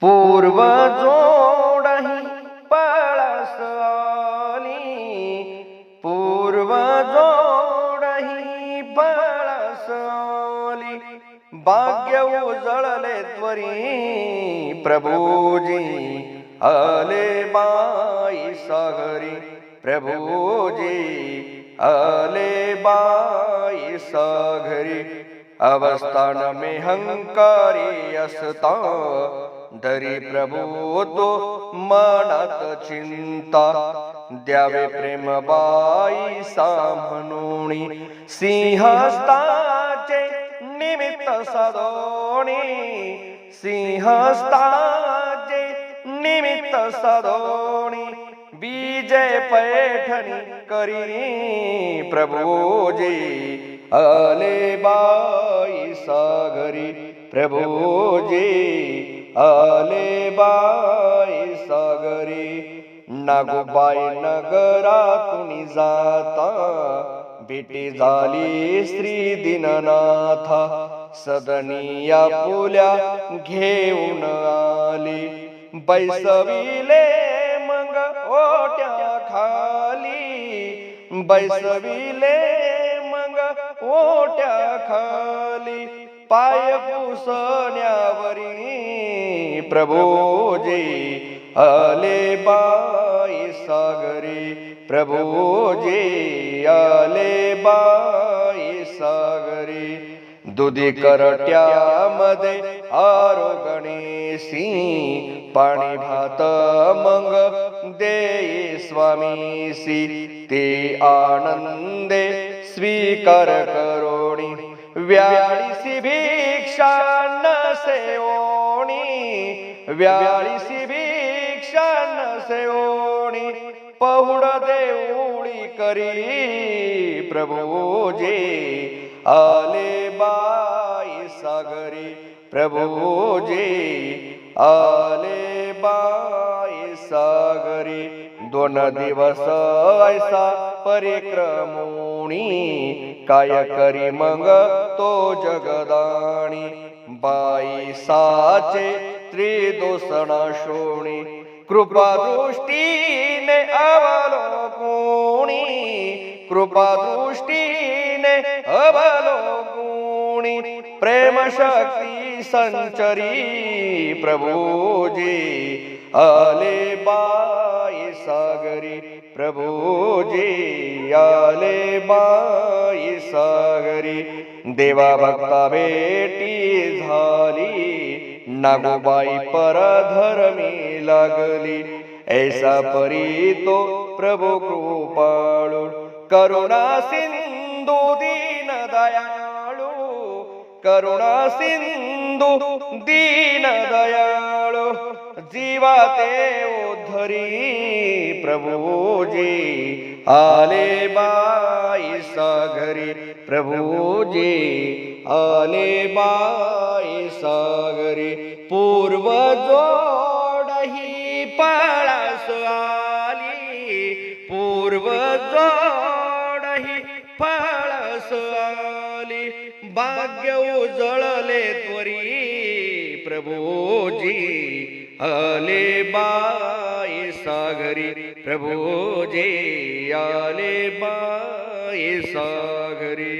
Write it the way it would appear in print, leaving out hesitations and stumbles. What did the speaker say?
पूर्व जोडही पळस आली, पूर्व जोडही पळस आली, भाग्य उजळले त्वरी प्रभूजी आले बाई सागरी, प्रभूजी आले बाई सागरी। अवस्थान में हंकारी असता, धरी प्रभू तो मनात चिंता, द्यावे प्रेम बाई म्हणूनी, सिंहस्थाचे निमित्त साधोणी, सिंहस्थाचे निमित्त साधोणी, विजय पैठणी करी प्रभूजी आले बाई सागरी, प्रभूजी आले बाई सागरी। नागोबाई नगरातून जाता, भेटी झाली श्री दीननाथा, सदनिया पुल्या घेऊन आली, बैसविले मग ओट्या खाली, बैसविले मग ओट्या खाली, पाय पुसण्यावरी प्रभूजी आले बाई सागरी, प्रभूजी आले बाई सागरी। दुधी करट्यामध्ये आरोगणेसी, पाणी भात मग दे स्वामीसी, ते आनंदे स्वीकार करोणी, व्याळीसी भिक्षा नसे ओणी, व्याळीसी भिक्षा नसे ओणी, पहुड देऊळी करी प्रभूजी आले बाई सागरी, प्रभूजी आले बाई सागरी। दोन दिवस ऐसा परिक्रमोणी, काय करी मग तो जगदाणी, बाई साचे त्रिदोषणा शोणी, कृपा दृष्टीने अवलोकुणी, कृपा दृष्टीने अवलोकुणी, प्रेम शक्ती संचरी प्रभूजी आले बाई सागरी, प्रभूजी आले बाई सागरी। देवा भक्ता भेटी झाली, नागोबाई परधर्मी लागली, ऐसा परी तो प्रभू कृपाळू, करुणा सिंधू दीन दयाळू, करुणा सिंधू दीन दयाळू, जीवा ते उद्धरी प्रभूजी आले बाई सागरी, प्रभूजी आले बाई सागरी। पूर्व जोडही पळस आली, पूर्व जोडही पळस आली, भाग्य उजळले त्वरी प्रभूजी आले बाई सागरी, प्रभूजी आले बाई सागरी।